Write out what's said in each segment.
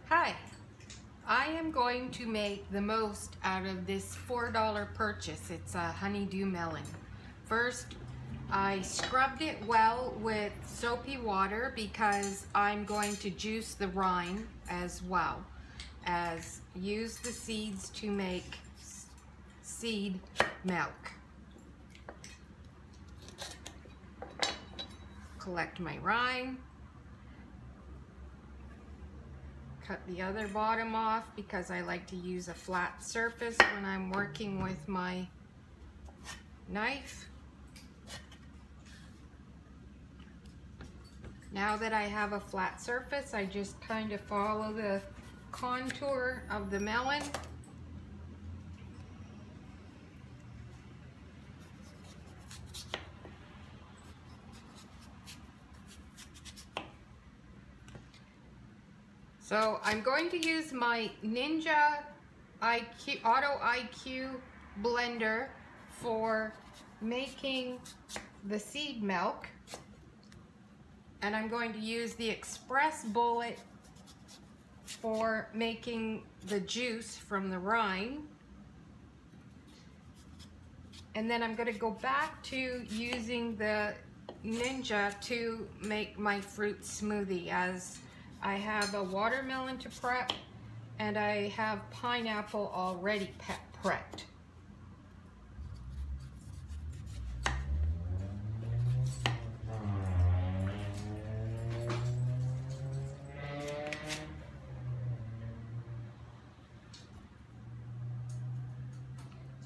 Hi, I am going to make the most out of this $4 purchase. It's a honeydew melon. First, I scrubbed it well with soapy water because I'm going to juice the rind as well as use the seeds to make seed milk. Collect my rind. Cut the other bottom off because I like to use a flat surface when I'm working with my knife. Now that I have a flat surface, I just kind of follow the contour of the melon. So I'm going to use my Ninja Auto IQ blender for making the seed milk. And I'm going to use the Express Bullet for making the juice from the rind. And then I'm going to go back to using the Ninja to make my fruit smoothie, as I have a watermelon to prep and I have pineapple already prepped.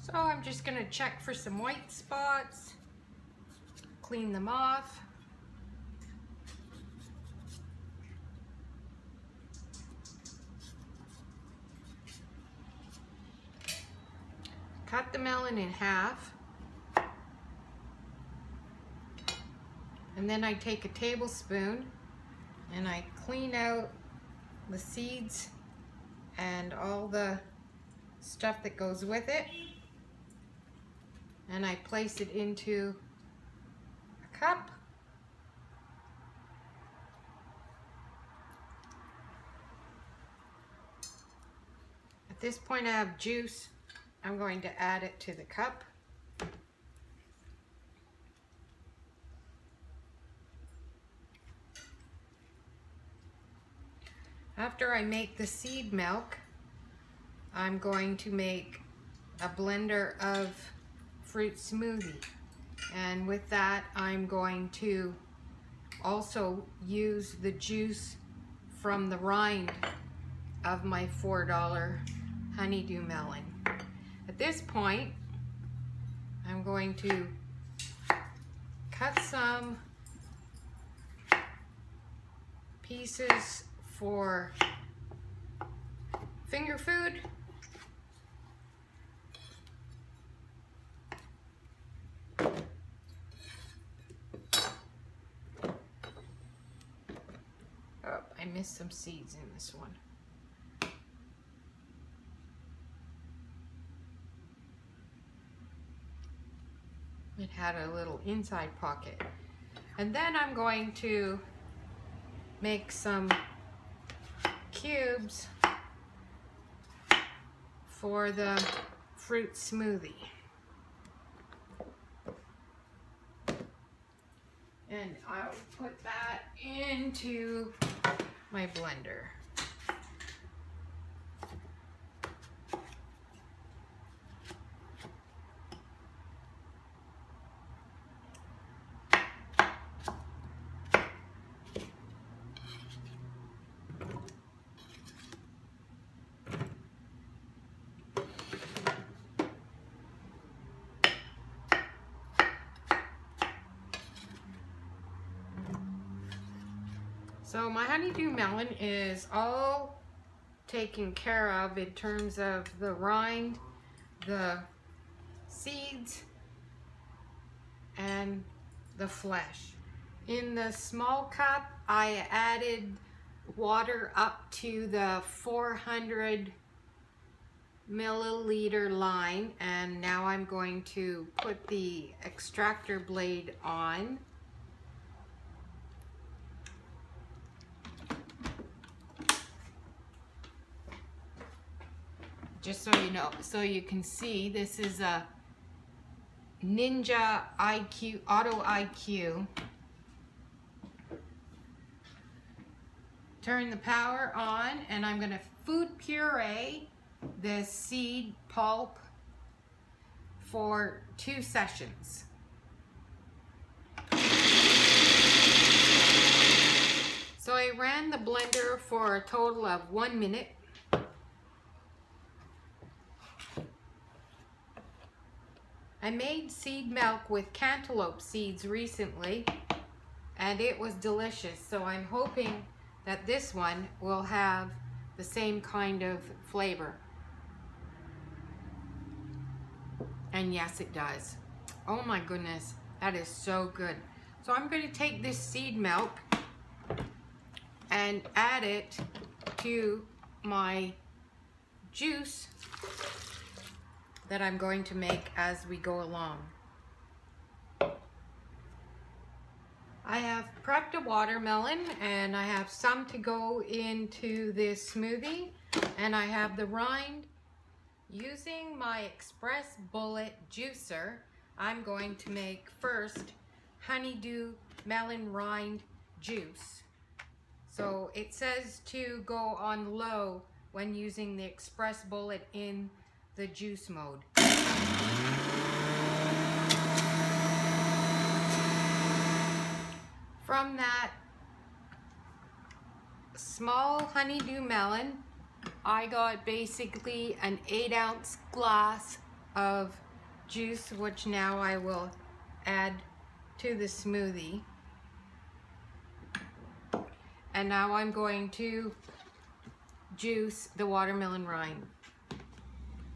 So I'm just going to check for some white spots, clean them off. Cut the melon in half, and then I take a tablespoon and I clean out the seeds and all the stuff that goes with it, and I place it into a cup. At this point I have juice. I'm going to add it to the cup. After I make the seed milk, I'm going to make a blender of fruit smoothie. And with that, I'm going to also use the juice from the rind of my $4 honeydew melon. At this point, I'm going to cut some pieces for finger food. Oh, I missed some seeds in this one. It had a little inside pocket. And then I'm going to make some cubes for the fruit smoothie. And I'll put that into my blender. So my honeydew melon is all taken care of in terms of the rind, the seeds, and the flesh. In the small cup, I added water up to the 400 milliliter line, and now I'm going to put the extractor blade on. just so you know, so you can see, this is a Ninja Auto IQ. Turn the power on, and I'm going to food puree the seed pulp for 2 sessions. So I ran the blender for a total of 1 minute. I made seed milk with cantaloupe seeds recently, and it was delicious. So I'm hoping that this one will have the same kind of flavor. And yes, it does. Oh my goodness, that is so good. So I'm going to take this seed milk and add it to my juice that I'm going to make as we go along. I have prepped a watermelon, and I have some to go into this smoothie, and I have the rind. Using my Express Bullet juicer, I'm going to make first honeydew melon rind juice. So it says to go on low when using the Express Bullet in the juice mode. From that small honeydew melon, I got basically an 8-ounce glass of juice, which now I will add to the smoothie. And now I'm going to juice the watermelon rind.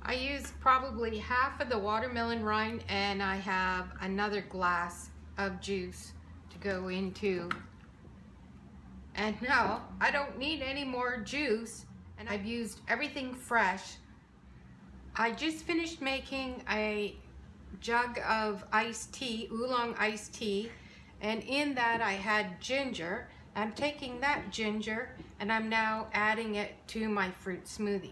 I used probably half of the watermelon rind, and I have another glass of juice to go into. And now I don't need any more juice, and I've used everything fresh. I just finished making a jug of iced tea, oolong iced tea, and in that I had ginger. I'm taking that ginger and I'm now adding it to my fruit smoothie.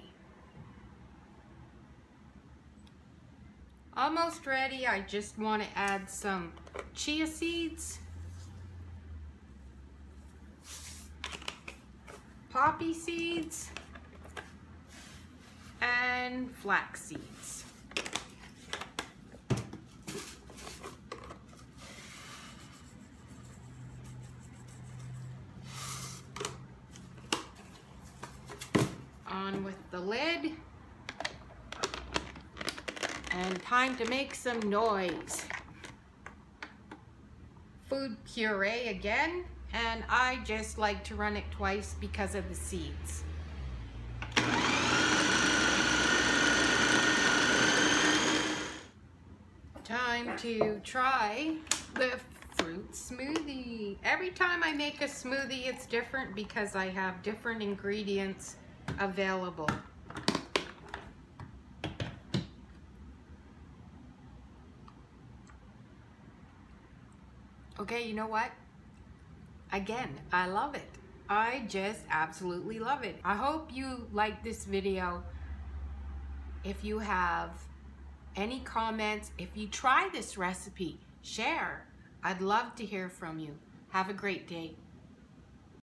Almost ready. I just want to add some chia seeds, poppy seeds, and flax seeds. On with the lid, and time to make some noise. Food puree again, and I just like to run it twice because of the seeds. Time to try the fruit smoothie. Every time I make a smoothie, it's different because I have different ingredients available. Okay, you know what? Again, I love it. I just absolutely love it. I hope you like this video. If you have any comments, if you try this recipe, share. I'd love to hear from you. Have a great day.